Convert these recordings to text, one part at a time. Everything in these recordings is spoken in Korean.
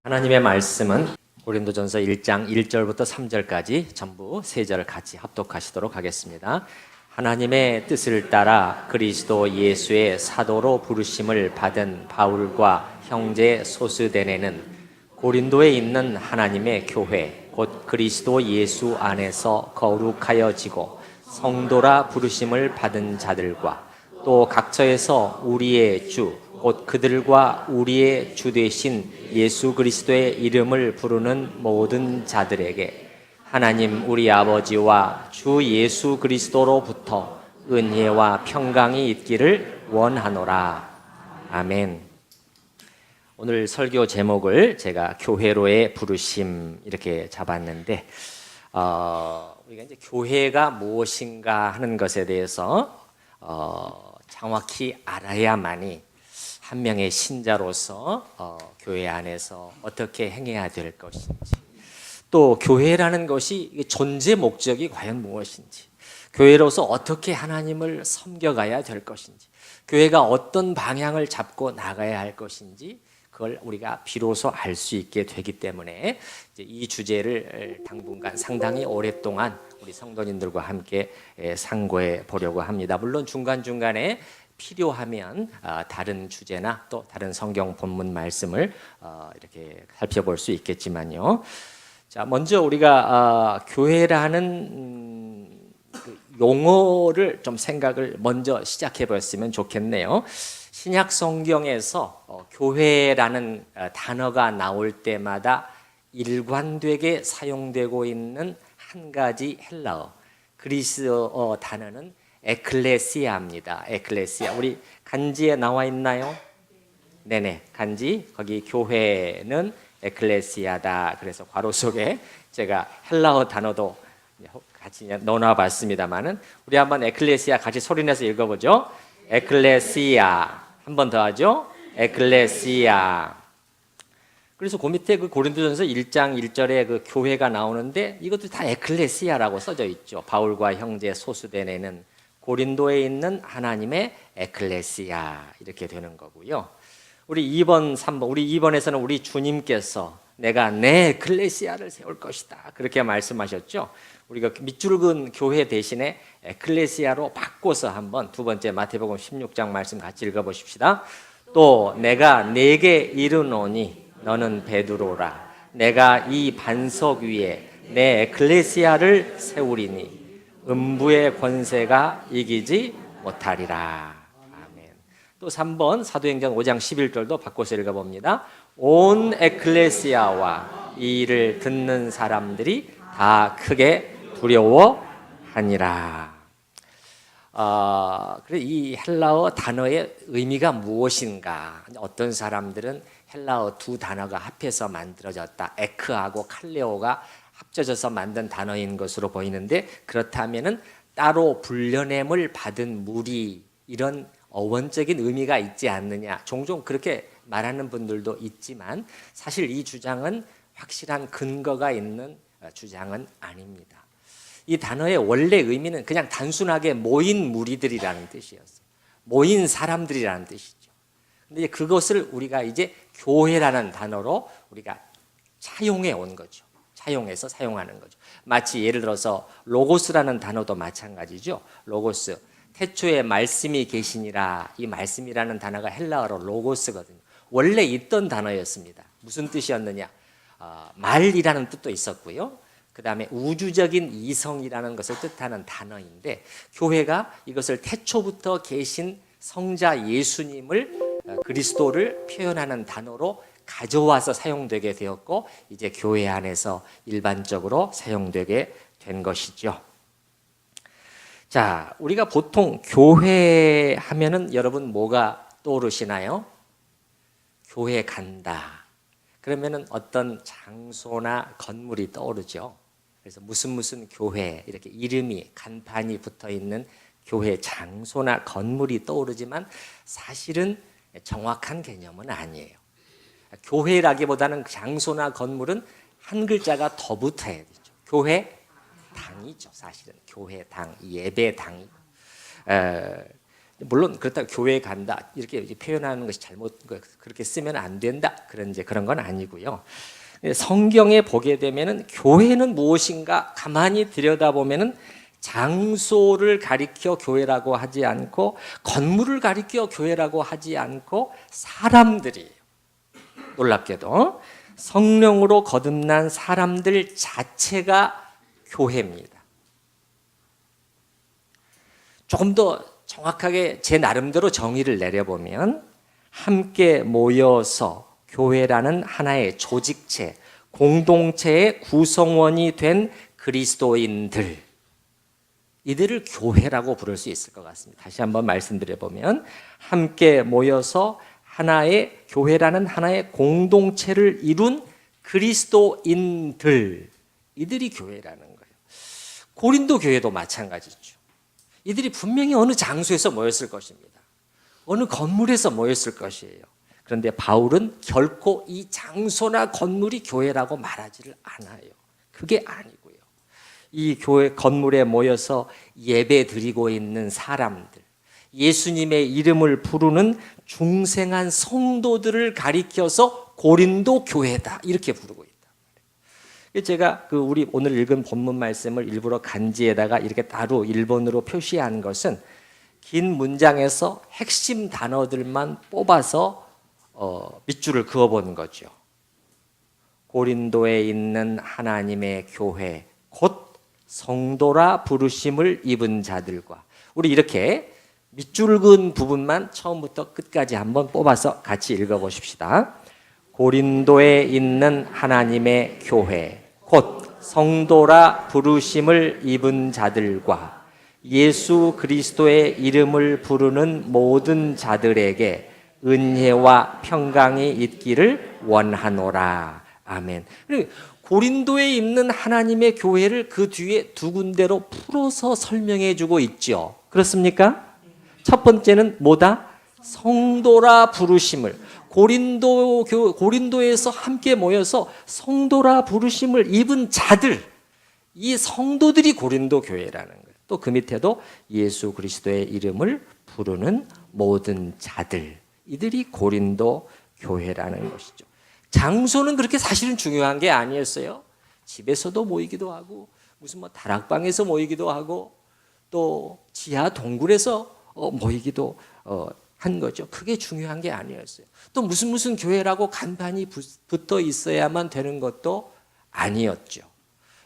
하나님의 말씀은 고린도전서 1장 1절부터 3절까지 전부 세 절을 같이 합독하시도록 하겠습니다. 하나님의 뜻을 따라 그리스도 예수의 사도로 부르심을 받은 바울과 형제 소스데네는 고린도에 있는 하나님의 교회 곧 그리스도 예수 안에서 거룩하여지고 성도라 부르심을 받은 자들과 또 각처에서 우리의 주 곧 그들과 우리의 주 되신 예수 그리스도의 이름을 부르는 모든 자들에게 하나님 우리 아버지와 주 예수 그리스도로부터 은혜와 평강이 있기를 원하노라. 아멘. 오늘 설교 제목을 제가 교회로의 부르심 이렇게 잡았는데 우리가 이제 교회가 무엇인가 하는 것에 대해서 정확히 알아야만이 한 명의 신자로서 교회 안에서 어떻게 행해야 될 것인지, 또 교회라는 것이 존재 목적이 과연 무엇인지, 교회로서 어떻게 하나님을 섬겨가야 될 것인지, 교회가 어떤 방향을 잡고 나가야 할 것인지 그걸 우리가 비로소 알 수 있게 되기 때문에 이 주제를 당분간 상당히 오랫동안 우리 성도님들과 함께 상고해 보려고 합니다. 물론 중간중간에 필요하면 다른 주제나 또 다른 성경 본문 말씀을 이렇게 살펴볼 수 있겠지만요. 자, 먼저 우리가 교회라는 그 용어를 좀 생각을 먼저 시작해 보았으면 좋겠네요. 신약 성경에서 교회라는 단어가 나올 때마다 일관되게 사용되고 있는 한 가지 헬라어 그리스어 단어는 에클레시아입니다. 에클레시아. 우리 간지에 나와 있나요? 네네. 간지 거기 교회는 에클레시아다. 그래서 괄호 속에 제가 헬라어 단어도 같이 넣어봤습니다만은 우리 한번 에클레시아 같이 소리내서 읽어보죠. 에클레시아. 한 번 더 하죠. 에클레시아. 그래서 그 밑에 그 고린도전서 1장 1절에 그 교회가 나오는데 이것도 다 에클레시아라고 써져 있죠. 바울과 형제 소스데네는 고린도에 있는 하나님의 에클레시아 이렇게 되는 거고요. 우리 2번, 3번, 우리 2번에서는 우리 주님께서 내가 내 에클레시아를 세울 것이다 그렇게 말씀하셨죠. 우리가 밑줄 긋은 교회 대신에 에클레시아로 바꿔서 한번 두 번째 마태복음 16장 말씀 같이 읽어보십시다. 또 내가 네게 이르노니 너는 베드로라. 내가 이 반석 위에 내 에클레시아를 세우리니 음부의 권세가 이기지 못하리라. 아멘. 또 3번 사도행전 5장 11절도 바꿔서 읽어봅니다. 온 에클레시아와 이 일을 듣는 사람들이 다 크게 두려워하니라. 그래 이 헬라어 단어의 의미가 무엇인가? 어떤 사람들은 헬라어 두 단어가 합해서 만들어졌다. 에크하고 칼레오가 합쳐져서 만든 단어인 것으로 보이는데 그렇다면은 따로 불려냄을 받은 무리 이런 어원적인 의미가 있지 않느냐. 종종 그렇게 말하는 분들도 있지만 사실 이 주장은 확실한 근거가 있는 주장은 아닙니다. 이 단어의 원래 의미는 그냥 단순하게 모인 무리들이라는 뜻이었어요. 모인 사람들이라는 뜻이죠. 근데 그것을 우리가 이제 교회라는 단어로 우리가 차용해 온 거죠. 차용해서 사용하는 거죠. 마치 예를 들어서 로고스라는 단어도 마찬가지죠. 로고스. 태초에 말씀이 계시니라. 이 말씀이라는 단어가 헬라어로 로고스거든요. 원래 있던 단어였습니다. 무슨 뜻이었느냐? 말이라는 뜻도 있었고요. 그 다음에 우주적인 이성이라는 것을 뜻하는 단어인데 교회가 이것을 태초부터 계신 성자 예수님을 그리스도를 표현하는 단어로 가져와서 사용되게 되었고 이제 교회 안에서 일반적으로 사용되게 된 것이죠. 자, 우리가 보통 교회 하면은 여러분 뭐가 떠오르시나요? 교회 간다. 그러면은 어떤 장소나 건물이 떠오르죠. 그래서 무슨 교회 이렇게 이름이 간판이 붙어 있는 교회 장소나 건물이 떠오르지만 사실은 정확한 개념은 아니에요. 교회라기보다는 장소나 건물은 한 글자가 더 붙어야 되죠. 교회 당이죠. 사실은 교회 당, 예배 당이. 물론 그렇다고 교회 간다 이렇게 표현하는 것이 잘못, 그렇게 쓰면 안 된다 그런 건 아니고요. 성경에 보게 되면은 교회는 무엇인가 가만히 들여다보면은 장소를 가리켜 교회라고 하지 않고 건물을 가리켜 교회라고 하지 않고 사람들이에요. 놀랍게도 성령으로 거듭난 사람들 자체가 교회입니다. 조금 더 정확하게 제 나름대로 정의를 내려보면 함께 모여서 교회라는 하나의 조직체, 공동체의 구성원이 된 그리스도인들, 이들을 교회라고 부를 수 있을 것 같습니다. 다시 한번 말씀드려보면 함께 모여서 하나의 교회라는 하나의 공동체를 이룬 그리스도인들, 이들이 교회라는 거예요. 고린도 교회도 마찬가지죠. 이들이 분명히 어느 장소에서 모였을 것입니다. 어느 건물에서 모였을 것이에요. 그런데 바울은 결코 이 장소나 건물이 교회라고 말하지를 않아요. 그게 아니고요. 이 교회 건물에 모여서 예배 드리고 있는 사람들, 예수님의 이름을 부르는 중생한 성도들을 가리켜서 고린도 교회다 이렇게 부르고 있다. 제가 우리 오늘 읽은 본문 말씀을 일부러 간지에다가 이렇게 따로 일본어로 표시한 것은 긴 문장에서 핵심 단어들만 뽑아서 밑줄을 그어본 거죠. 고린도에 있는 하나님의 교회 곧 성도라 부르심을 입은 자들과, 우리 이렇게 밑줄 그은 부분만 처음부터 끝까지 한번 뽑아서 같이 읽어보십시다. 고린도에 있는 하나님의 교회 곧 성도라 부르심을 입은 자들과 예수 그리스도의 이름을 부르는 모든 자들에게 은혜와 평강이 있기를 원하노라. 아멘. 고린도에 있는 하나님의 교회를 그 뒤에 두 군데로 풀어서 설명해 주고 있죠. 그렇습니까? 첫 번째는 뭐다? 성도라 부르심을, 고린도에서 함께 모여서 성도라 부르심을 입은 자들, 이 성도들이 고린도 교회라는 거예요. 또 그 밑에도 예수 그리스도의 이름을 부르는 모든 자들, 이들이 고린도 교회라는 것이죠. 장소는 그렇게 사실은 중요한 게 아니었어요. 집에서도 모이기도 하고 무슨 다락방에서 모이기도 하고 또 지하 동굴에서 모이기도 한 거죠. 그게 중요한 게 아니었어요. 또 무슨 교회라고 간판이 붙어 있어야만 되는 것도 아니었죠.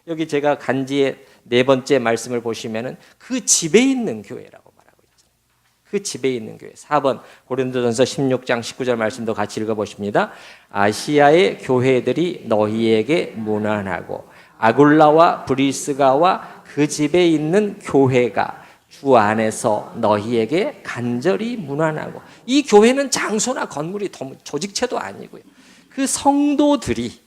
여기 제가 간지의 네 번째 말씀을 보시면은 그 집에 있는 교회라고 말하고 있잖아요. 그 집에 있는 교회. 4번 고린도전서 16장 19절 말씀도 같이 읽어보십니다. 아시아의 교회들이 너희에게 문안하고 아굴라와 브리스가와 그 집에 있는 교회가 주 안에서 너희에게 간절히 문안하고, 이 교회는 장소나 건물이 조직체도 아니고요. 그 성도들이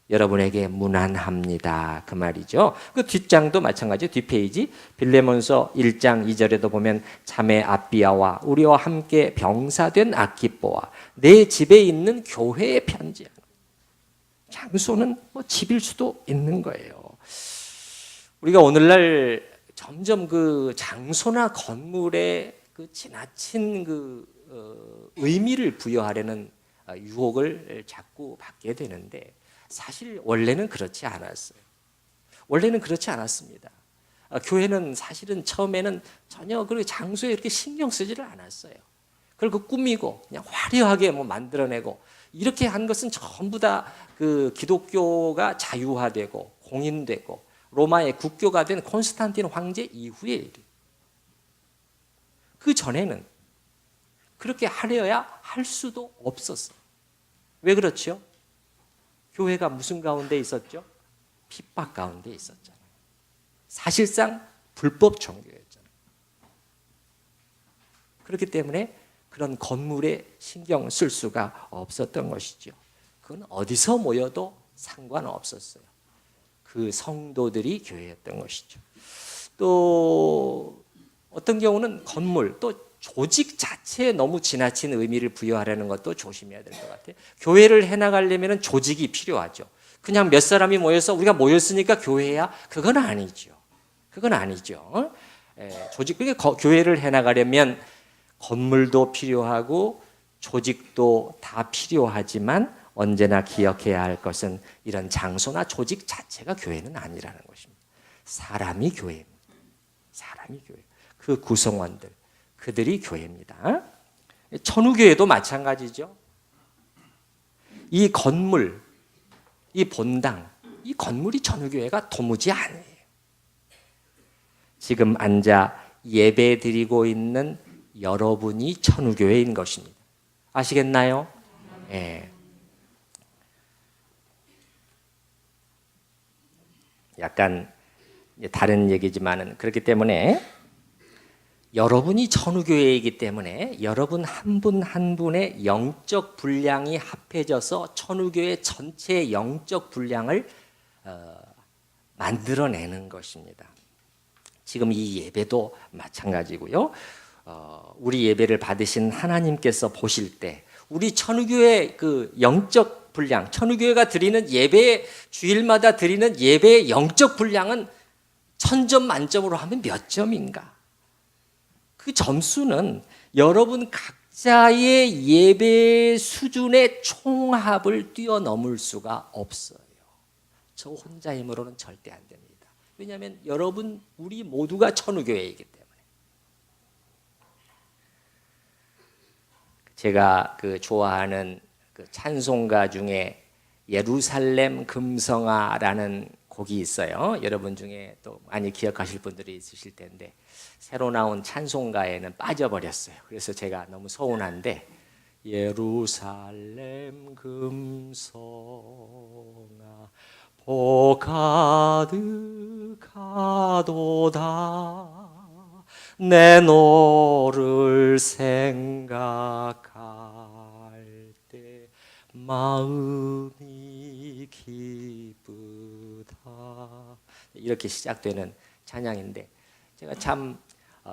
여러분에게 문안합니다. 그 말이죠. 그 뒷장도 마찬가지, 뒷페이지 빌레몬서 1장 2절에도 보면 자매 아비아와 우리와 함께 병사된 아키뽀와 내 집에 있는 교회에 편지하는, 장소는 집일 수도 있는 거예요. 우리가 오늘날 점점 그 장소나 건물에 그 지나친 의미를 부여하려는 유혹을 자꾸 받게 되는데, 사실 원래는 그렇지 않았어요. 원래는 그렇지 않았습니다. 교회는 사실은 처음에는 전혀 그 장소에 이렇게 신경 쓰지를 않았어요. 그걸 꾸미고 그냥 화려하게 만들어내고 이렇게 한 것은 전부 다 그 기독교가 자유화되고 공인되고 로마의 국교가 된 콘스탄틴 황제 이후의 일이에요. 그 전에는 그렇게 하려야 할 수도 없었어요. 왜 그렇죠? 교회가 무슨 가운데 있었죠? 핍박 가운데 있었잖아요. 사실상 불법 종교였잖아요. 그렇기 때문에 그런 건물에 신경 쓸 수가 없었던 것이죠. 그건 어디서 모여도 상관없었어요. 그 성도들이 교회였던 것이죠. 또 어떤 경우는 건물, 또 조직 자체에 너무 지나친 의미를 부여하려는 것도 조심해야 될 것 같아요. 교회를 해나가려면 조직이 필요하죠. 그냥 몇 사람이 모여서 우리가 모였으니까 교회야? 그건 아니죠. 그건 아니죠. 조직, 그러니까 교회를 해나가려면 건물도 필요하고 조직도 다 필요하지만 언제나 기억해야 할 것은 이런 장소나 조직 자체가 교회는 아니라는 것입니다. 사람이 교회입니다. 사람이 교회. 그 구성원들, 그들이 교회입니다. 천우교회도 마찬가지죠. 이 건물, 이 본당, 이 건물이 천우교회가 도무지 아니에요. 지금 앉아 예배 드리고 있는 여러분이 천우교회인 것입니다. 아시겠나요? 예. 약간 다른 얘기지만은 그렇기 때문에 여러분이 천우교회이기 때문에 여러분 한 분 한 분의 영적 분량이 합해져서 천우교회 전체의 영적 분량을 만들어내는 것입니다. 지금 이 예배도 마찬가지고요. 우리 예배를 받으신 하나님께서 보실 때 우리 천우교회 그 영적 분량, 천우교회가 드리는 예배, 주일마다 드리는 예배의 영적 분량은 1000점 만점으로 하면 몇 점인가? 그 점수는 여러분 각자의 예배 수준의 총합을 뛰어넘을 수가 없어요. 저 혼자 힘으로는 절대 안 됩니다. 왜냐하면 여러분, 우리 모두가 천우교회이기 때문에. 제가 그 좋아하는 그 찬송가 중에 예루살렘 금성아라는 곡이 있어요. 여러분 중에 또 많이 기억하실 분들이 있으실 텐데 새로 나온 찬송가에는 빠져버렸어요. 그래서 제가 너무 서운한데 예루살렘 금성아 복 가득하도다 내 노를 생각할 때 마음이 기쁘다. 이렇게 시작되는 찬양인데 제가 참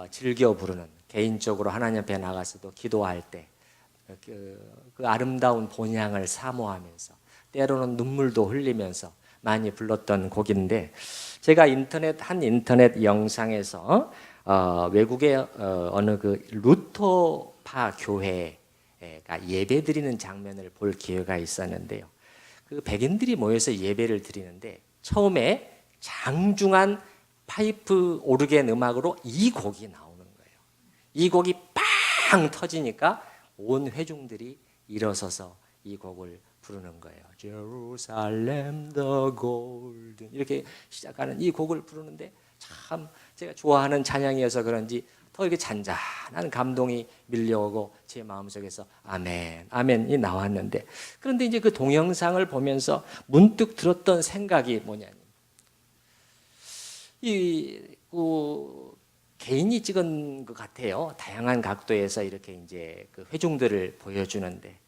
즐겨 부르는, 개인적으로 하나님 앞에 나가서도 기도할 때 그 아름다운 본향을 사모하면서 때로는 눈물도 흘리면서 많이 불렀던 곡인데 제가 한 인터넷 영상에서 외국의 어느 그 루터파 교회가 예배드리는 장면을 볼 기회가 있었는데요. 그 백인들이 모여서 예배를 드리는데 처음에 장중한 파이프 오르겐 음악으로 이 곡이 나오는 거예요. 이 곡이 빵 터지니까 온 회중들이 일어서서 이 곡을 부르는 거예요. Jerusalem the golden 이렇게 시작하는 이 곡을 부르는데 참 제가 좋아하는 찬양이어서 그런지 더 이렇게 잔잔한 감동이 밀려오고 제 마음속에서 아멘, 아멘이 나왔는데 그런데 이제 그 동영상을 보면서 문득 들었던 생각이 뭐냐면 개인이 찍은 것 같아요. 다양한 각도에서 이렇게 이제 그 회중들을 보여주는데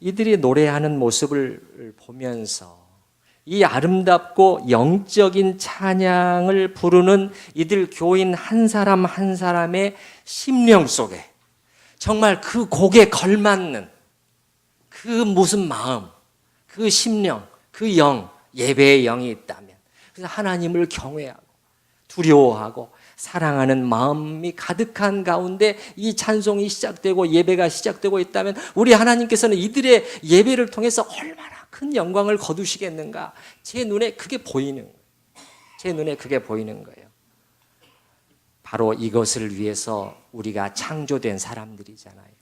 이들이 노래하는 모습을 보면서 이 아름답고 영적인 찬양을 부르는 이들 교인 한 사람 한 사람의 심령 속에 정말 그 곡에 걸맞는 그 무슨 마음, 그 심령, 그 영, 예배의 영이 있다면 그래서 하나님을 경외하고 두려워하고 사랑하는 마음이 가득한 가운데 이 찬송이 시작되고 예배가 시작되고 있다면 우리 하나님께서는 이들의 예배를 통해서 얼마나 큰 영광을 거두시겠는가. 제 눈에 그게 보이는 거예요. 제 눈에 그게 보이는 거예요. 바로 이것을 위해서 우리가 창조된 사람들이잖아요.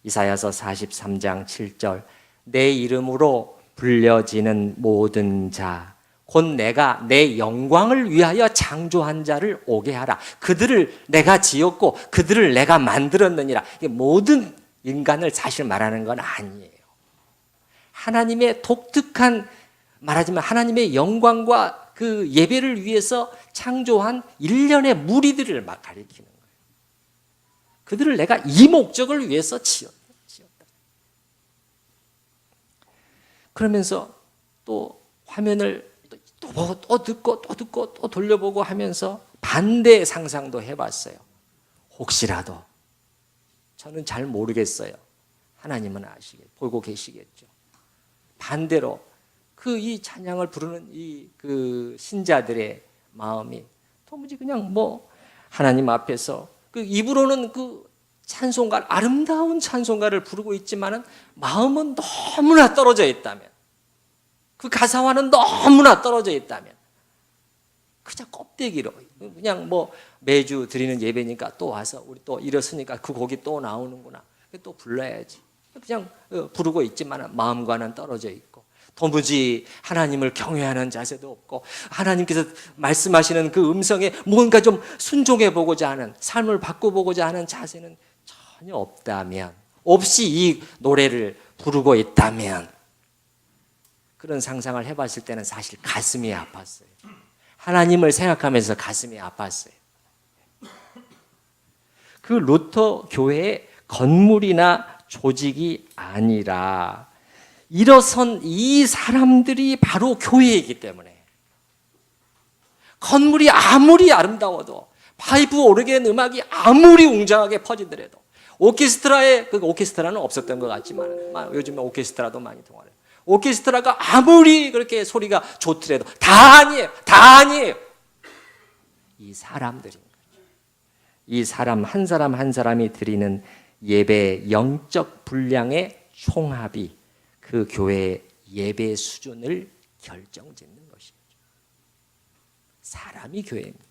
이사야서 43장 7절 내 이름으로 불려지는 모든 자 곧 내가 내 영광을 위하여 창조한 자를 오게 하라. 그들을 내가 지었고 그들을 내가 만들었느니라. 이게 모든 인간을 사실 말하는 건 아니에요. 하나님의 독특한, 말하자면 하나님의 영광과 그 예배를 위해서 창조한 일련의 무리들을 막 가리키는 거예요. 그들을 내가 이 목적을 위해서 지었다. 그러면서 또 화면을 또 듣고 또 돌려보고 하면서 반대 상상도 해봤어요. 혹시라도 저는 잘 모르겠어요. 하나님은 보고 계시겠죠. 반대로 이 찬양을 부르는 그 신자들의 마음이 도무지 그냥 하나님 앞에서 입으로는 찬송가, 아름다운 찬송가를 부르고 있지만은 마음은 너무나 떨어져 있다면, 그 가사와는 너무나 떨어져 있다면, 그냥 껍데기로 그냥 뭐 매주 드리는 예배니까 또 와서 우리 또 일었으니까 그 곡이 또 나오는구나, 또 불러야지, 그냥 부르고 있지만 마음과는 떨어져 있고, 도무지 하나님을 경외하는 자세도 없고, 하나님께서 말씀하시는 그 음성에 뭔가 좀 순종해 보고자 하는, 삶을 바꿔보고자 하는 자세는 전혀 없다면, 없이 이 노래를 부르고 있다면, 그런 상상을 해봤을 때는 사실 가슴이 아팠어요. 하나님을 생각하면서 가슴이 아팠어요. 그 루터 교회의 건물이나 조직이 아니라 일어선 이 사람들이 바로 교회이기 때문에, 건물이 아무리 아름다워도, 파이프 오르겐 음악이 아무리 웅장하게 퍼지더라도, 오케스트라에, 그 오케스트라는 없었던 것 같지만 요즘에 오케스트라도 많이 통하네요. 오케스트라가 아무리 그렇게 소리가 좋더라도 다 아니에요. 다 아니에요. 이 사람들인 거죠. 이 사람 한 사람 한 사람이 드리는 예배 영적 분량의 총합이 그 교회의 예배 수준을 결정짓는 것이죠. 사람이 교회입니다.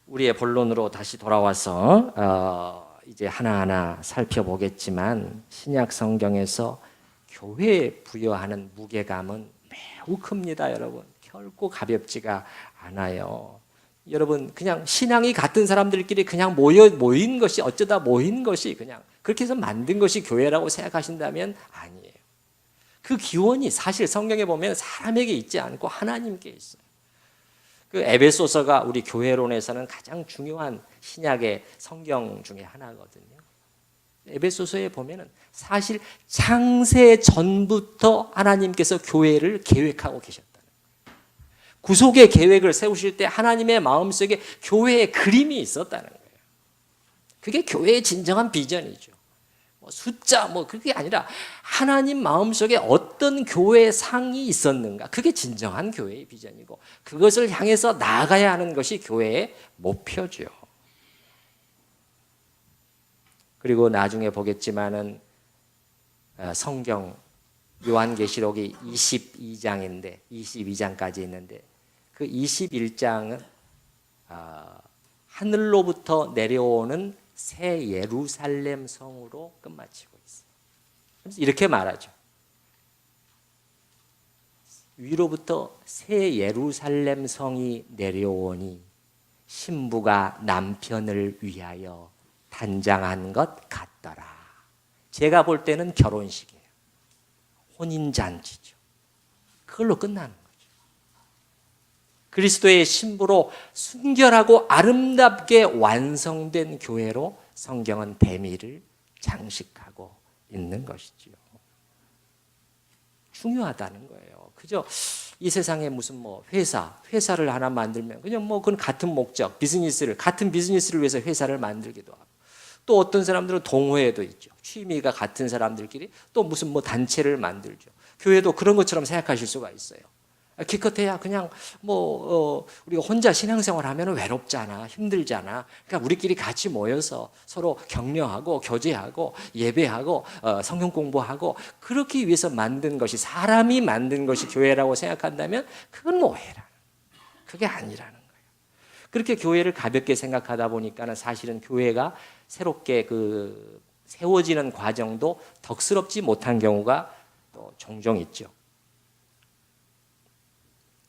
우리의 본론으로 다시 돌아와서 이제 하나하나 살펴보겠지만, 신약 성경에서 교회에 부여하는 무게감은 매우 큽니다. 여러분, 결코 가볍지가 않아요. 여러분, 그냥 신앙이 같은 사람들끼리 그냥 모인 것이, 어쩌다 모인 것이, 그냥 그렇게 해서 만든 것이 교회라고 생각하신다면 아니에요. 그 기원이 사실 성경에 보면 사람에게 있지 않고 하나님께 있어요. 그 에베소서가 우리 교회론에서는 가장 중요한 신약의 성경 중에 하나거든요. 에베소서에 보면은 사실 창세 전부터 하나님께서 교회를 계획하고 계셨다는 거예요. 구속의 계획을 세우실 때 하나님의 마음속에 교회의 그림이 있었다는 거예요. 그게 교회의 진정한 비전이죠. 숫자 그게 아니라 하나님 마음속에 어떤 교회 상이 있었는가, 그게 진정한 교회의 비전이고, 그것을 향해서 나아가야 하는 것이 교회의 목표죠. 그리고 나중에 보겠지만은 성경 요한계시록이 22장인데 22장까지 있는데, 그 21장은 하늘로부터 내려오는 새 예루살렘 성으로 끝마치고 있어요. 그래서 이렇게 말하죠. 위로부터 새 예루살렘 성이 내려오니 신부가 남편을 위하여 단장한 것 같더라. 제가 볼 때는 결혼식이에요. 혼인잔치죠. 그걸로 끝나는 거죠. 그리스도의 신부로 순결하고 아름답게 완성된 교회로 성경은 대미를 장식하고 있는 것이지요. 중요하다는 거예요. 그저 이 세상에 무슨 회사를 하나 만들면 그냥 그건 같은 목적, 같은 비즈니스를 위해서 회사를 만들기도 하고, 또 어떤 사람들은 동호회도 있죠. 취미가 같은 사람들끼리 또 무슨 단체를 만들죠. 교회도 그런 것처럼 생각하실 수가 있어요. 기껏해야 그냥 우리가 혼자 신앙생활 하면 외롭잖아, 힘들잖아. 그러니까 우리끼리 같이 모여서 서로 격려하고 교제하고 예배하고 성경 공부하고, 그렇기 위해서 만든 것이, 사람이 만든 것이 교회라고 생각한다면 그건 오해라. 그게 아니라는 거예요. 그렇게 교회를 가볍게 생각하다 보니까는 사실은 교회가 새롭게 세워지는 과정도 덕스럽지 못한 경우가 또 종종 있죠.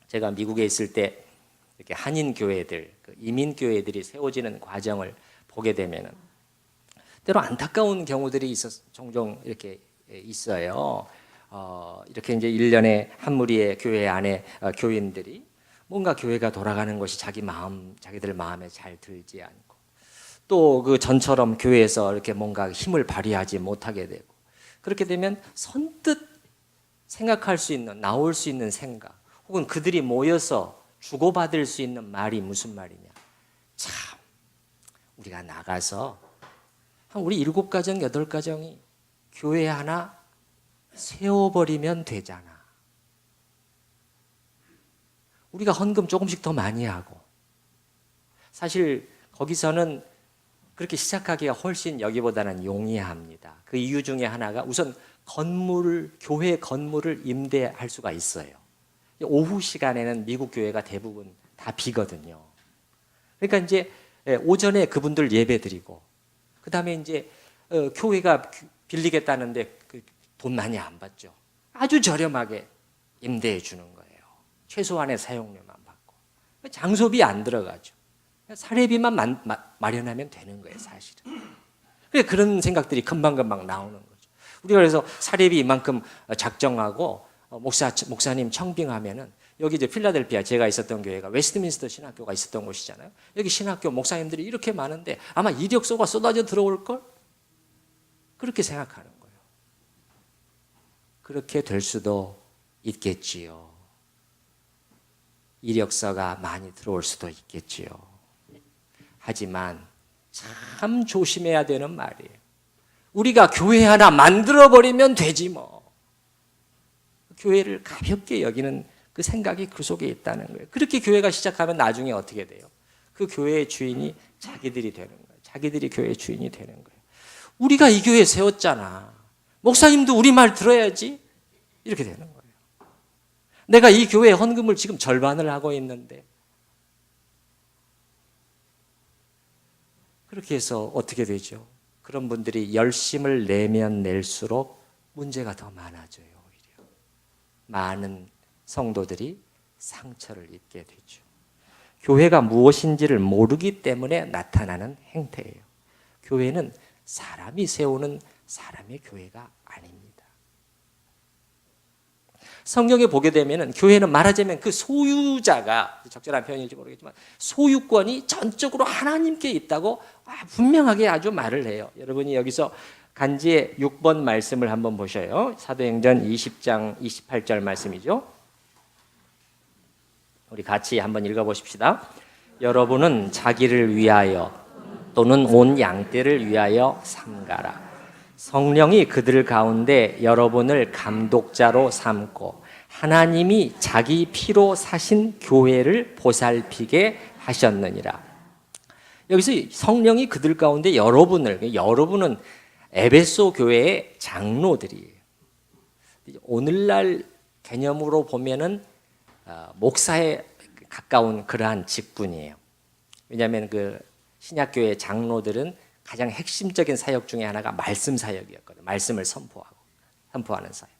제가 미국에 있을 때 이렇게 한인 교회들, 이민 교회들이 세워지는 과정을 보게 되면은 때로 안타까운 경우들이 종종 이렇게 있어요. 이렇게 이제 1년에 한 무리의 교회 안에 교인들이 뭔가 교회가 돌아가는 것이 자기들 마음에 잘 들지 않고, 또 그 전처럼 교회에서 이렇게 뭔가 힘을 발휘하지 못하게 되고, 그렇게 되면 선뜻 생각할 수 있는, 나올 수 있는 생각, 혹은 그들이 모여서 주고받을 수 있는 말이 무슨 말이냐. 참, 우리가 나가서 우리 7가정, 8가정이 교회 하나 세워버리면 되잖아. 우리가 헌금 조금씩 더 많이 하고, 사실 거기서는 그렇게 시작하기가 훨씬 여기보다는 용이합니다. 그 이유 중에 하나가 우선 교회 건물을 임대할 수가 있어요. 오후 시간에는 미국 교회가 대부분 다 비거든요. 그러니까 이제 오전에 그분들 예배 드리고, 그 다음에 이제 교회가 빌리겠다는데 돈 많이 안 받죠. 아주 저렴하게 임대해 주는 거예요. 최소한의 사용료만 받고. 장소비 안 들어가죠. 사례비만 마련하면 되는 거예요, 사실은. 그런 생각들이 금방금방 나오는 거죠. 우리가 그래서 사례비 이만큼 작정하고 목사님 청빙하면은, 여기 이제 필라델피아 제가 있었던 교회가 웨스트민스터 신학교가 있었던 곳이잖아요. 여기 신학교 목사님들이 이렇게 많은데 아마 이력서가 쏟아져 들어올 걸, 그렇게 생각하는 거예요. 그렇게 될 수도 있겠지요. 이력서가 많이 들어올 수도 있겠지요. 하지만 참 조심해야 되는 말이에요. 우리가 교회 하나 만들어버리면 되지 뭐. 교회를 가볍게 여기는 그 생각이 그 속에 있다는 거예요. 그렇게 교회가 시작하면 나중에 어떻게 돼요? 그 교회의 주인이 자기들이 되는 거예요. 자기들이 교회의 주인이 되는 거예요. 우리가 이 교회 세웠잖아. 목사님도 우리 말 들어야지. 이렇게 되는 거예요. 내가 이 교회에 헌금을 지금 절반을 하고 있는데, 그렇게 해서 어떻게 되죠? 그런 분들이 열심을 내면 낼수록 문제가 더 많아져요. 오히려 많은 성도들이 상처를 입게 되죠. 교회가 무엇인지를 모르기 때문에 나타나는 행태예요. 교회는 사람이 세우는 사람의 교회가 아닙니다. 성경에 보게 되면 교회는 말하자면 그 소유자가, 적절한 표현인지 모르겠지만 소유권이 전적으로 하나님께 있다고 분명하게 아주 말을 해요. 여러분이 여기서 간지의 6번 말씀을 한번 보셔요. 사도행전 20장 28절 말씀이죠. 우리 같이 한번 읽어보십시다. 여러분은 자기를 위하여 또는 온 양떼를 위하여 삼가라. 성령이 그들 가운데 여러분을 감독자로 삼고 하나님이 자기 피로 사신 교회를 보살피게 하셨느니라. 여기서 성령이 그들 가운데 여러분은 에베소 교회의 장로들이에요. 오늘날 개념으로 보면은 목사에 가까운 그러한 직분이에요. 왜냐하면 그 신약교회 장로들은 가장 핵심적인 사역 중에 하나가 말씀 사역이었거든요. 말씀을 선포하는 사역.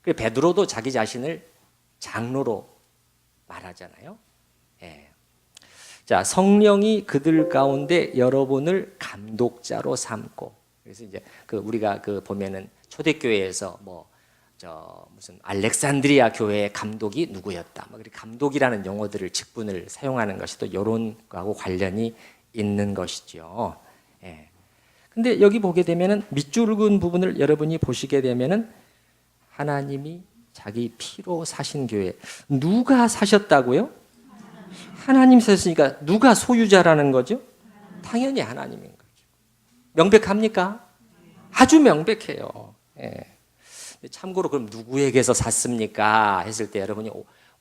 그래서 베드로도 자기 자신을 장로로 말하잖아요. 예. 자, 성령이 그들 가운데 여러분을 감독자로 삼고, 그래서 이제 우리가 보면은 초대교회에서 무슨 알렉산드리아 교회의 감독이 누구였다. 감독이라는 용어들을 직분을 사용하는 것이 또 이런 거하고 관련이 있는 것이죠. 예. 근데 여기 보게 되면은 밑줄 그은 부분을 여러분이 보시게 되면은 하나님이 자기 피로 사신 교회, 누가 사셨다고요? 하나님 사셨으니까 누가 소유자라는 거죠? 당연히 하나님인 거죠. 명백합니까? 아주 명백해요. 예. 참고로 그럼 누구에게서 샀습니까? 했을 때 여러분이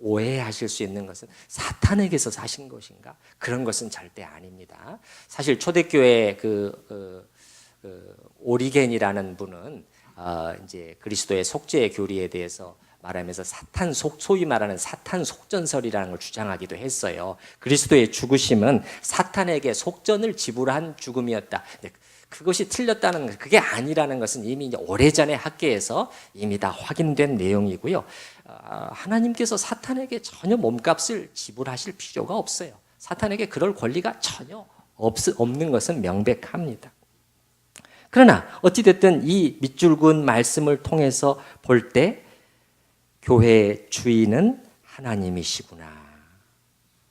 오해하실 수 있는 것은 사탄에게서 사신 것인가? 그런 것은 절대 아닙니다. 사실 초대교회 오리겐이라는 분은 이제 그리스도의 속죄의 교리에 대해서 말하면서 소위 말하는 사탄 속전설이라는 걸 주장하기도 했어요. 그리스도의 죽으심은 사탄에게 속전을 지불한 죽음이었다. 그것이 틀렸다는, 그게 아니라는 것은 이미 이제 오래전에 학계에서 이미 다 확인된 내용이고요. 하나님께서 사탄에게 전혀 몸값을 지불하실 필요가 없어요. 사탄에게 그럴 권리가 전혀 없는 것은 명백합니다. 그러나 어찌됐든 이 밑줄 그은 말씀을 통해서 볼 때 교회의 주인은 하나님이시구나.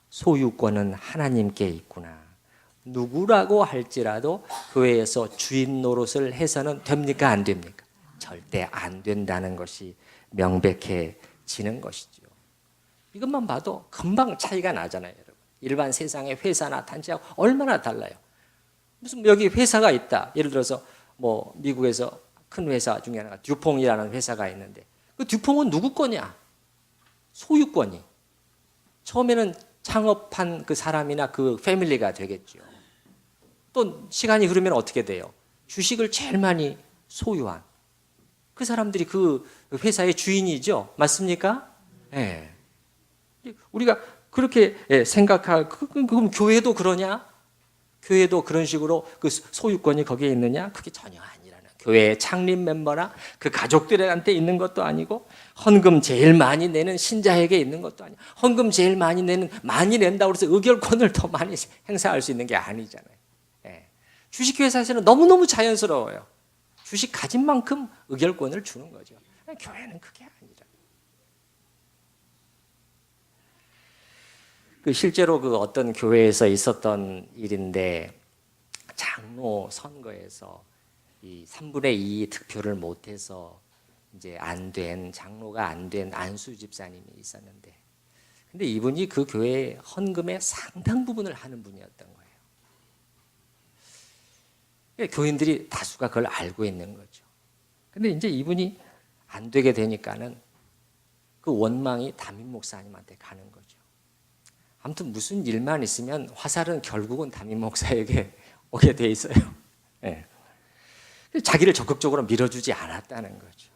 소유권은 하나님께 있구나. 누구라고 할지라도 교회에서 주인 노릇을 해서는 됩니까? 안 됩니까? 절대 안 된다는 것이 명백해지는 것이죠. 이것만 봐도 금방 차이가 나잖아요, 여러분. 일반 세상의 회사나 단체하고 얼마나 달라요. 무슨 여기 회사가 있다. 예를 들어서 미국에서 큰 회사 중에 하나가 듀퐁이라는 회사가 있는데 그 듀퐁은 누구 거냐? 소유권이. 처음에는 창업한 그 사람이나 그 패밀리가 되겠죠. 또 시간이 흐르면 어떻게 돼요? 주식을 제일 많이 소유한 그 사람들이 그 회사의 주인이죠. 맞습니까? 네. 우리가 그렇게 생각할, 그럼 교회도 그러냐? 교회도 그런 식으로 그 소유권이 거기에 있느냐? 그게 전혀 아니라는. 교회의 창립 멤버나 그 가족들한테 있는 것도 아니고, 헌금 제일 많이 내는 신자에게 있는 것도 아니고, 헌금 제일 많이 낸다고 해서 의결권을 더 많이 행사할 수 있는 게 아니잖아요. 주식회사에서는 너무너무 자연스러워요. 주식 가진 만큼 의결권을 주는 거죠. 교회는 그게 아니라. 실제로 어떤 교회에서 있었던 일인데, 장로 선거에서 이 3분의 2 득표를 못해서 이제 장로가 안 된 안수 집사님이 있었는데, 근데 이분이 그 교회의 헌금의 상당 부분을 하는 분이었던 거예요. 교인들이 다수가 그걸 알고 있는 거죠. 근데 이제 이분이 안 되게 되니까는 그 원망이 담임 목사님한테 가는 거죠. 아무튼 무슨 일만 있으면 화살은 결국은 담임 목사에게 오게 돼 있어요. 네. 자기를 적극적으로 밀어주지 않았다는 거죠.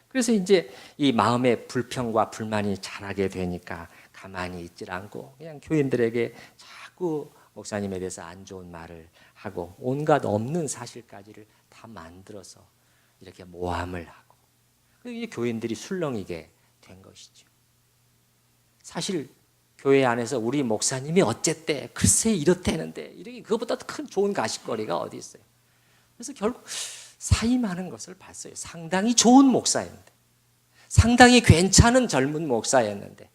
그래서 이제 이 마음의 불평과 불만이 자라게 되니까 가만히 있질 않고 그냥 교인들에게 자꾸 목사님에 대해서 안 좋은 말을 하고 온갖 없는 사실까지를 다 만들어서 이렇게 모함을 하고, 이게 교인들이 술렁이게 된 것이죠. 사실 교회 안에서 우리 목사님이 어쨌대, 글쎄 이렇다는데, 이렇게 그것보다 큰 좋은 가십거리가 어디 있어요. 그래서 결국 사임하는 것을 봤어요. 상당히 좋은 목사였는데, 상당히 괜찮은 젊은 목사였는데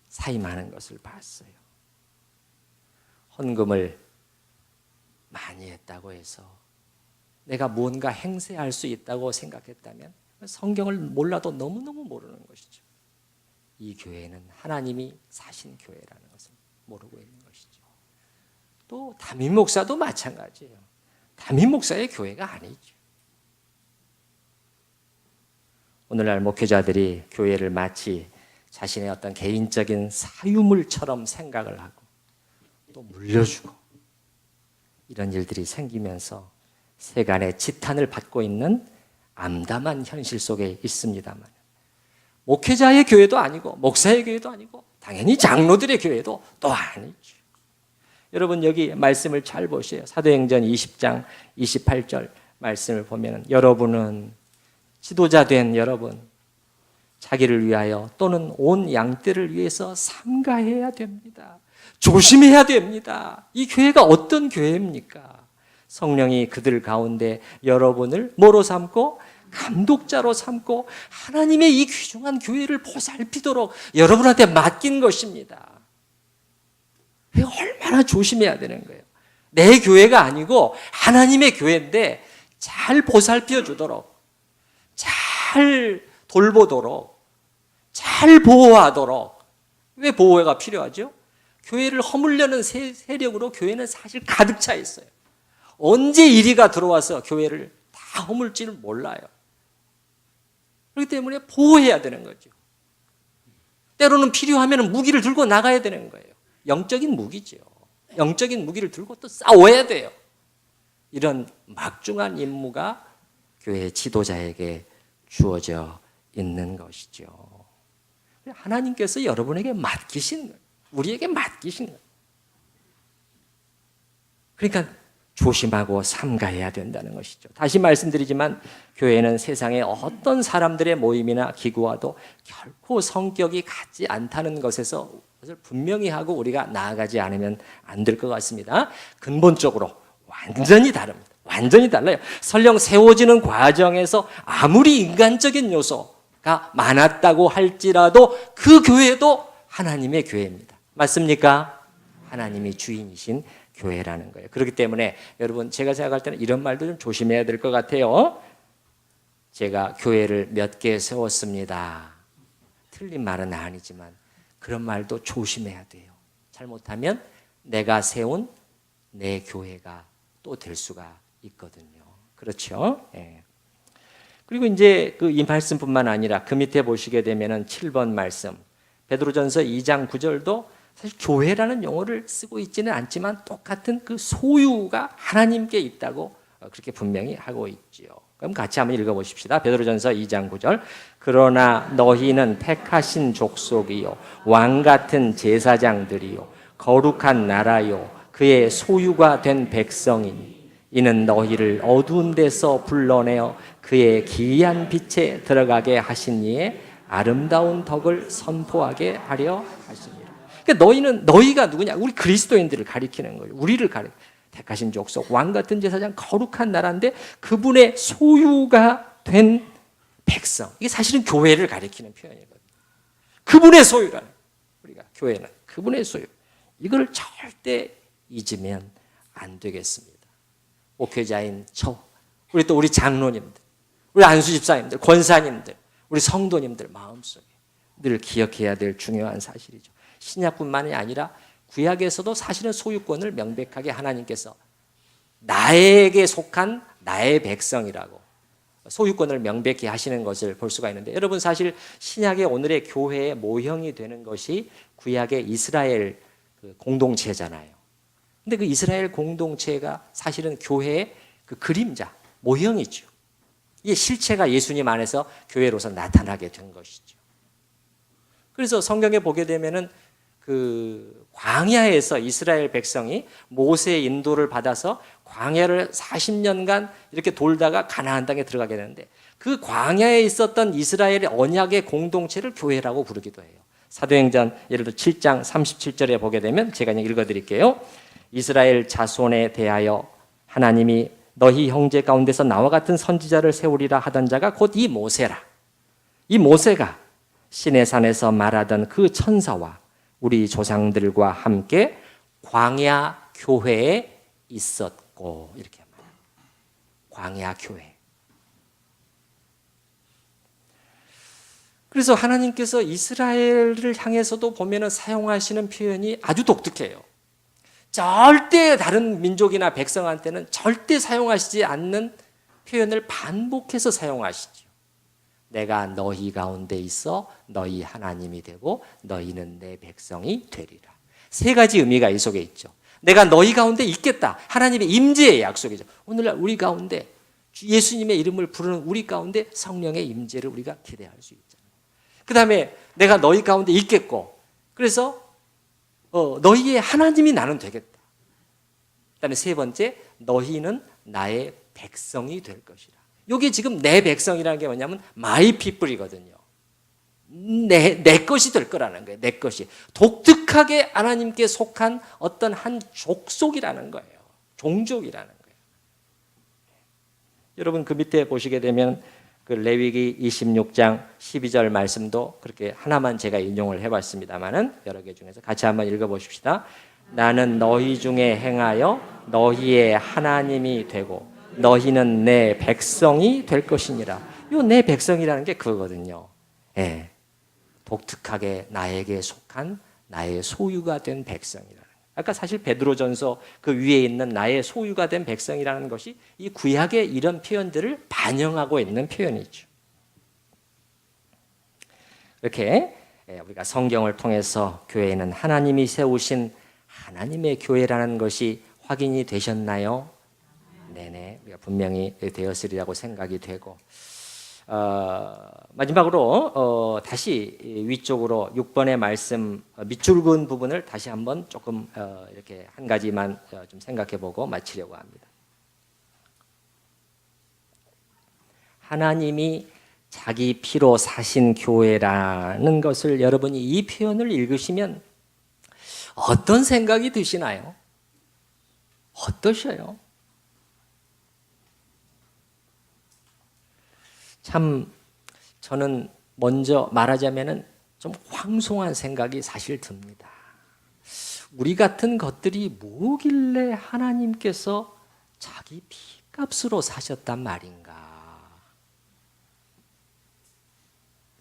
사임하는 것을 봤어요. 헌금을 많이 했다고 해서 내가 무언가 행세할 수 있다고 생각했다면 성경을 몰라도 너무너무 모르는 것이죠. 이 교회는 하나님이 사신 교회라는 것을 모르고 있는 것이죠. 또 담임 목사도 마찬가지예요. 담임 목사의 교회가 아니죠. 오늘날 목회자들이 교회를 마치 자신의 어떤 개인적인 사유물처럼 생각을 하고 또 물려주고 이런 일들이 생기면서 세간의 지탄을 받고 있는 암담한 현실 속에 있습니다만, 목회자의 교회도 아니고 목사의 교회도 아니고 당연히 장로들의 교회도 또 아니죠. 여러분 여기 말씀을 잘 보세요. 사도행전 20장 28절 말씀을 보면, 여러분은 지도자 된 여러분, 자기를 위하여 또는 온 양떼를 위해서 삼가해야 됩니다. 조심해야 됩니다. 이 교회가 어떤 교회입니까? 성령이 그들 가운데 여러분을 뭐로 삼고? 감독자로 삼고 하나님의 이 귀중한 교회를 보살피도록 여러분한테 맡긴 것입니다. 얼마나 조심해야 되는 거예요. 내 교회가 아니고 하나님의 교회인데 잘 보살펴 주도록, 잘 돌보도록, 잘 보호하도록. 왜 보호가 필요하죠? 교회를 허물려는 세력으로 교회는 사실 가득 차 있어요. 언제 이리가 들어와서 교회를 다 허물지를 몰라요. 그렇기 때문에 보호해야 되는 거죠. 때로는 필요하면 무기를 들고 나가야 되는 거예요. 영적인 무기죠. 영적인 무기를 들고 또 싸워야 돼요. 이런 막중한 임무가 교회 지도자에게 주어져 있는 것이죠. 하나님께서 여러분에게 맡기신 거예요. 우리에게 맡기신 거예요. 그러니까 조심하고 삼가해야 된다는 것이죠. 다시 말씀드리지만 교회는 세상의 어떤 사람들의 모임이나 기구와도 결코 성격이 같지 않다는 것을 분명히 하고 우리가 나아가지 않으면 안 될 것 같습니다. 근본적으로 완전히 다릅니다. 완전히 달라요. 설령 세워지는 과정에서 아무리 인간적인 요소가 많았다고 할지라도 그 교회도 하나님의 교회입니다. 맞습니까? 하나님이 주인이신 교회라는 거예요. 그렇기 때문에 여러분, 제가 생각할 때는 이런 말도 좀 조심해야 될 것 같아요. 제가 교회를 몇 개 세웠습니다. 틀린 말은 아니지만 그런 말도 조심해야 돼요. 잘못하면 내가 세운 내 교회가 또 될 수가 있거든요. 그렇죠? 예. 그리고 이제 이 말씀뿐만 아니라 그 밑에 보시게 되면은 7번 말씀, 베드로전서 2장 9절도 사실 교회라는 용어를 쓰고 있지는 않지만 똑같은 그 소유가 하나님께 있다고 그렇게 분명히 하고 있지요. 그럼 같이 한번 읽어보십시다. 베드로전서 2장 9절. 그러나 너희는 택하신 족속이요 왕 같은 제사장들이요 거룩한 나라요 그의 소유가 된 백성이니 이는 너희를 어두운 데서 불러내어 그의 기이한 빛에 들어가게 하신 이의 아름다운 덕을 선포하게 하려 하시니라. 그러니까 너희가 누구냐? 우리 그리스도인들을 가리키는 거예요. 우리를 택하신 족속, 왕 같은 제사장, 거룩한 나라인데 그분의 소유가 된 백성. 이게 사실은 교회를 가리키는 표현이거든요. 그분의 소유라는 우리가 교회는 그분의 소유. 이걸 절대 잊으면 안 되겠습니다. 목회자인 우리 또 우리 장로님들, 우리 안수집사님들, 권사님들, 우리 성도님들 마음속에 늘 기억해야 될 중요한 사실이죠. 신약뿐만이 아니라 구약에서도 사실은 소유권을 명백하게 하나님께서 나에게 속한 나의 백성이라고 소유권을 명백히 하시는 것을 볼 수가 있는데, 여러분 사실 신약의 오늘의 교회의 모형이 되는 것이 구약의 이스라엘 공동체잖아요. 근데 그 이스라엘 공동체가 사실은 교회의 그 그림자, 모형이죠. 이게 실체가 예수님 안에서 교회로서 나타나게 된 것이죠. 그래서 성경에 보게 되면은 그 광야에서 이스라엘 백성이 모세의 인도를 받아서 광야를 40년간 이렇게 돌다가 가나안 땅에 들어가게 되는데, 그 광야에 있었던 이스라엘의 언약의 공동체를 교회라고 부르기도 해요. 사도행전 예를 들어 7장 37절에 보게 되면 제가 그냥 읽어드릴게요. 이스라엘 자손에 대하여 하나님이 너희 형제 가운데서 나와 같은 선지자를 세우리라 하던 자가 곧 이 모세라. 이 모세가 시내산에서 말하던 그 천사와 우리 조상들과 함께 광야 교회에 있었고, 이렇게 말합니다. 광야 교회. 그래서 하나님께서 이스라엘을 향해서도 보면은 사용하시는 표현이 아주 독특해요. 절대 다른 민족이나 백성한테는 절대 사용하시지 않는 표현을 반복해서 사용하시죠. 내가 너희 가운데 있어 너희 하나님이 되고 너희는 내 백성이 되리라. 세 가지 의미가 이 속에 있죠. 내가 너희 가운데 있겠다. 하나님의 임재의 약속이죠. 오늘날 우리 가운데 예수님의 이름을 부르는 우리 가운데 성령의 임재를 우리가 기대할 수 있잖아요. 그 다음에 내가 너희 가운데 있겠고, 그래서 너희의 하나님이 나는 되겠다. 그 다음에 세 번째, 너희는 나의 백성이 될 것이라. 이게 지금 내 백성이라는 게 뭐냐면 my people이거든요. 내 것이 될 거라는 거예요. 내 것이. 독특하게 하나님께 속한 어떤 한 족속이라는 거예요. 종족이라는 거예요. 여러분 그 밑에 보시게 되면 그 레위기 26장 12절 말씀도 그렇게 하나만 제가 인용을 해봤습니다만은 여러 개 중에서 같이 한번 읽어보십시다. 나는 너희 중에 행하여 너희의 하나님이 되고 너희는 내 백성이 될 것이니라. 요 내 백성이라는 게 그거거든요. 예. 독특하게 나에게 속한 나의 소유가 된 백성이라는. 아까 사실 베드로전서 그 위에 있는 나의 소유가 된 백성이라는 것이 이 구약의 이런 표현들을 반영하고 있는 표현이죠. 이렇게 우리가 성경을 통해서 교회는 하나님이 세우신 하나님의 교회라는 것이 확인이 되셨나요? 네네, 우리가 분명히 되었으리라고 생각이 되고, 마지막으로 다시 위쪽으로 6번의 말씀 밑줄 그은 부분을 다시 한번 조금 이렇게 한 가지만 좀 생각해보고 마치려고 합니다. 하나님이 자기 피로 사신 교회라는 것을 여러분이 이 표현을 읽으시면 어떤 생각이 드시나요? 어떠셔요? 참 저는 먼저 말하자면은 좀 황송한 생각이 사실 듭니다. 우리 같은 것들이 뭐길래 하나님께서 자기 피값으로 사셨단 말인가?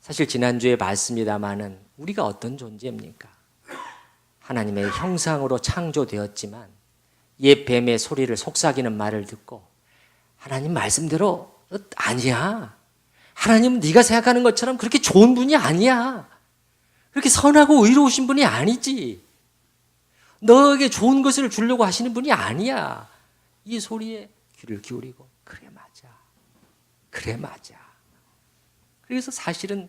사실 지난주에 봤습니다마는 우리가 어떤 존재입니까? 하나님의 형상으로 창조되었지만 옛 뱀의 소리를 속삭이는 말을 듣고 하나님 말씀대로 아니야. 하나님은 네가 생각하는 것처럼 그렇게 좋은 분이 아니야. 그렇게 선하고 의로우신 분이 아니지. 너에게 좋은 것을 주려고 하시는 분이 아니야. 이 소리에 귀를 기울이고 그래 맞아. 그래 맞아. 그래서 사실은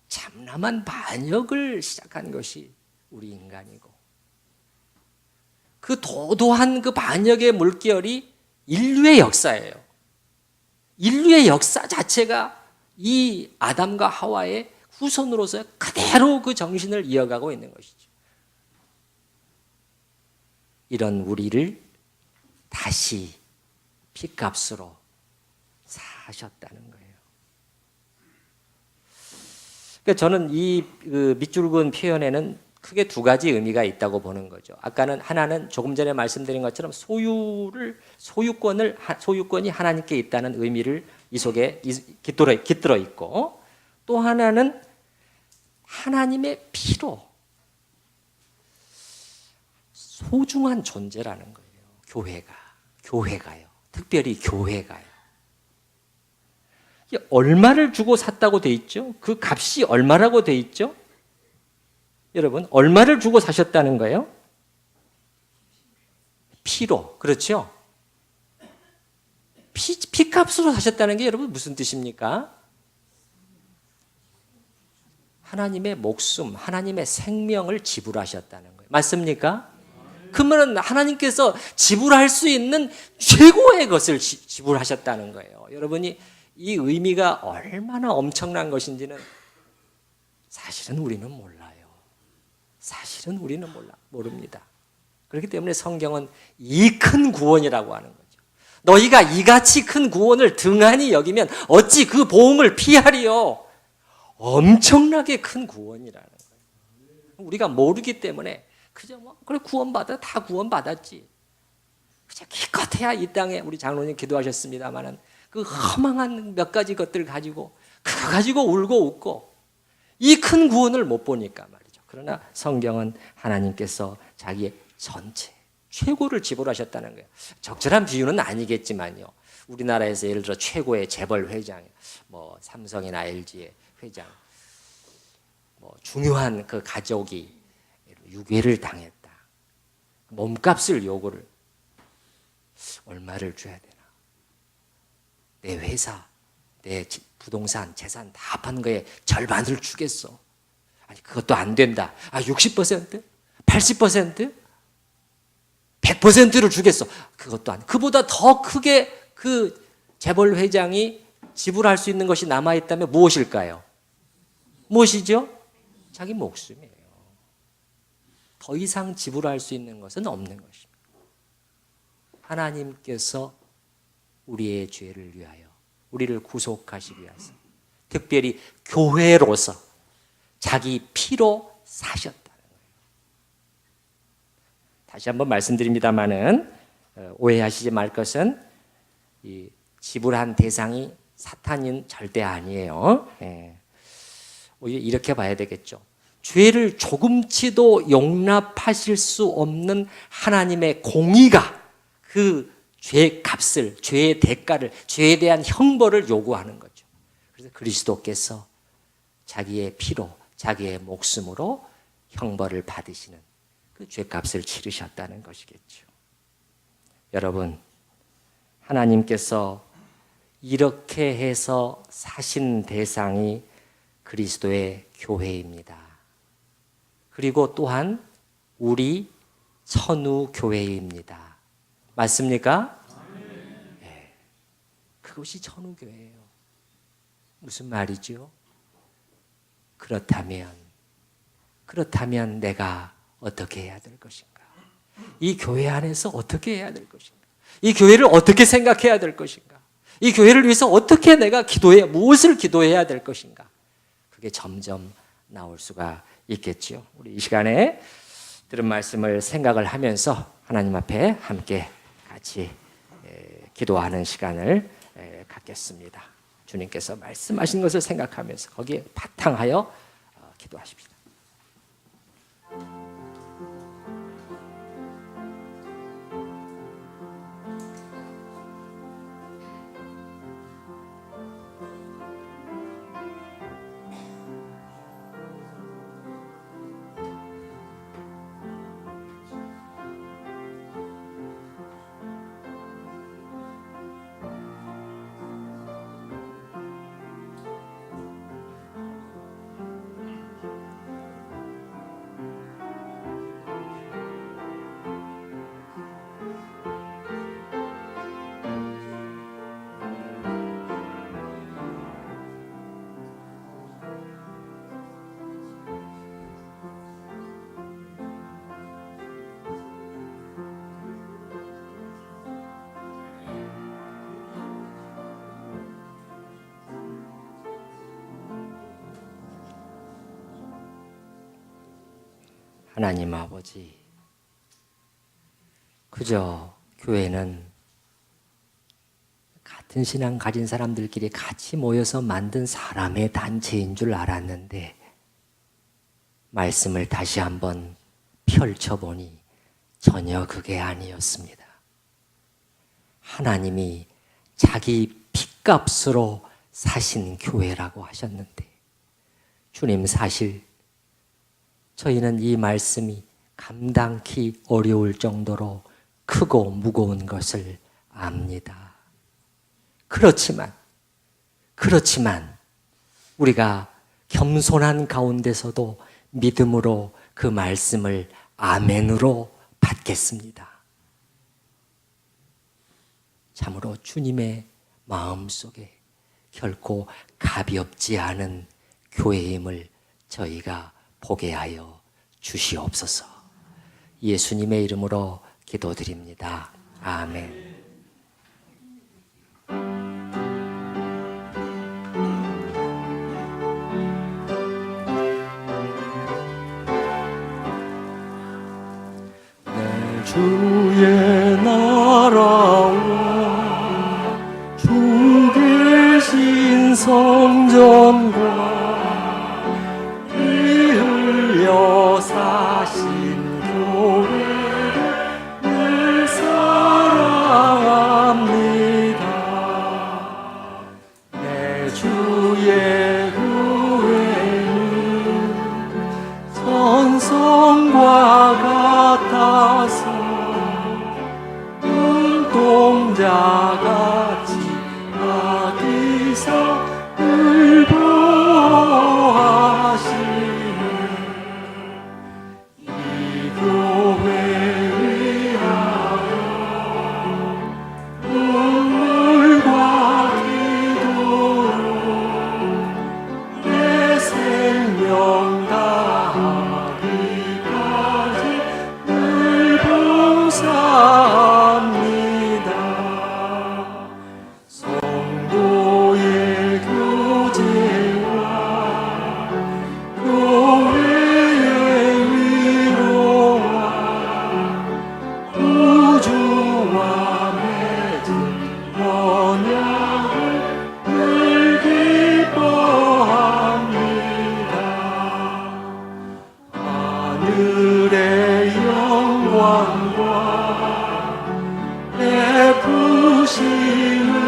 참남한 반역을 시작한 것이 우리 인간이고 그 도도한 그 반역의 물결이 인류의 역사예요. 인류의 역사 자체가 이 아담과 하와의 후손으로서 그대로 그 정신을 이어가고 있는 것이죠. 이런 우리를 다시 핏값으로 사셨다는 거예요. 그러니까 저는 이 밑줄 그은 표현에는 크게 두 가지 의미가 있다고 보는 거죠. 아까는 하나는 조금 전에 말씀드린 것처럼 소유권이 하나님께 있다는 의미를 이 속에 깃들어 있고, 또 하나는 하나님의 피로 소중한 존재라는 거예요. 교회가요. 특별히 교회가요. 얼마를 주고 샀다고 돼 있죠? 그 값이 얼마라고 돼 있죠? 여러분, 얼마를 주고 사셨다는 거예요? 피로. 그렇죠? 피값으로 사셨다는 게 여러분 무슨 뜻입니까? 하나님의 목숨, 하나님의 생명을 지불하셨다는 거예요. 맞습니까? 그러면 하나님께서 지불할 수 있는 최고의 것을 지불하셨다는 거예요. 여러분이 이 의미가 얼마나 엄청난 것인지는 사실은 우리는 몰라요. 사실은 우리는 모릅니다. 그렇기 때문에 성경은 이 큰 구원이라고 하는 거죠. 너희가 이같이 큰 구원을 등한히 여기면 어찌 그 보응을 피하리요. 엄청나게 큰 구원이라는 거예요. 우리가 모르기 때문에 그저 그래 다 구원받았지. 그저 기껏해야 이 땅에 우리 장로님 기도하셨습니다마는 그 허망한 몇 가지 것들 가지고 그거 가지고 울고 웃고 이 큰 구원을 못 보니까 말이죠. 그러나 성경은 하나님께서 자기의 전체 최고를 지불하셨다는 거예요. 적절한 비유는 아니겠지만요. 우리나라에서 예를 들어 최고의 재벌 회장, 삼성이나 LG의 회장, 중요한 그 가족이 유괴를 당했다. 몸값을 요구를 얼마를 줘야 되나? 내 회사, 내 부동산, 재산 다 판 거에 절반을 주겠어. 아니 그것도 안 된다. 60%? 80%? 100%를 주겠어. 그것도 안. 그보다 더 크게 그 재벌 회장이 지불할 수 있는 것이 남아 있다면 무엇일까요? 무엇이죠? 자기 목숨이에요. 더 이상 지불할 수 있는 것은 없는 것입니다. 하나님께서 우리의 죄를 위하여 우리를 구속하시기 위해서 특별히 교회로서 자기 피로 사셨다는 거예요. 다시 한번 말씀드립니다마는 오해하시지 말 것은 이 지불한 대상이 사탄인 절대 아니에요. 오히려 이렇게 봐야 되겠죠. 죄를 조금치도 용납하실 수 없는 하나님의 공의가 그 죄의 값을, 죄의 대가를, 죄에 대한 형벌을 요구하는 거죠. 그래서 그리스도께서 자기의 피로, 자기의 목숨으로 형벌을 받으시는 그 죄값을 치르셨다는 것이겠죠. 여러분, 하나님께서 이렇게 해서 사신 대상이 그리스도의 교회입니다. 그리고 또한 우리 천우교회입니다. 맞습니까? 네. 그것이 천우교회예요. 무슨 말이죠? 그렇다면 내가 어떻게 해야 될 것인가? 이 교회 안에서 어떻게 해야 될 것인가? 이 교회를 어떻게 생각해야 될 것인가? 이 교회를 위해서 어떻게 내가 무엇을 기도해야 될 것인가? 그게 점점 나올 수가 있겠죠. 우리 이 시간에 들은 말씀을 생각을 하면서 하나님 앞에 함께 같이 기도하는 시간을 갖겠습니다. 주님께서 말씀하신 것을 생각하면서 거기에 바탕하여 기도하십시다. 하나님 아버지, 그저 교회는 같은 신앙 가진 사람들끼리 같이 모여서 만든 사람의 단체인 줄 알았는데 말씀을 다시 한번 펼쳐보니 전혀 그게 아니었습니다. 하나님이 자기 핏값으로 사신 교회라고 하셨는데 주님, 사실 저희는 이 말씀이 감당기 어려울 정도로 크고 무거운 것을 압니다. 그렇지만 우리가 겸손한 가운데서도 믿음으로 그 말씀을 아멘으로 받겠습니다. 참으로 주님의 마음속에 결코 가볍지 않은 교회임을 저희가 보게 하여 주시옵소서. 예수님의 이름으로 기도드립니다. 아멘. 내 주의 나라와 주 계신 성전과 피 흘려 사신 교회를 늘 사랑합니다. 내 주의 교회는 선성과 같아서 눈동자같이 아기서 늘 보호하시네. 이 교회 위하여 눈물과 기도로 내 생명 다하기까지 늘 봉사합니다. 성도의 교제와 교회의 위로와 우주와 맺은 언약을 늘 기뻐합니다. 하늘의 영광과 베푸심을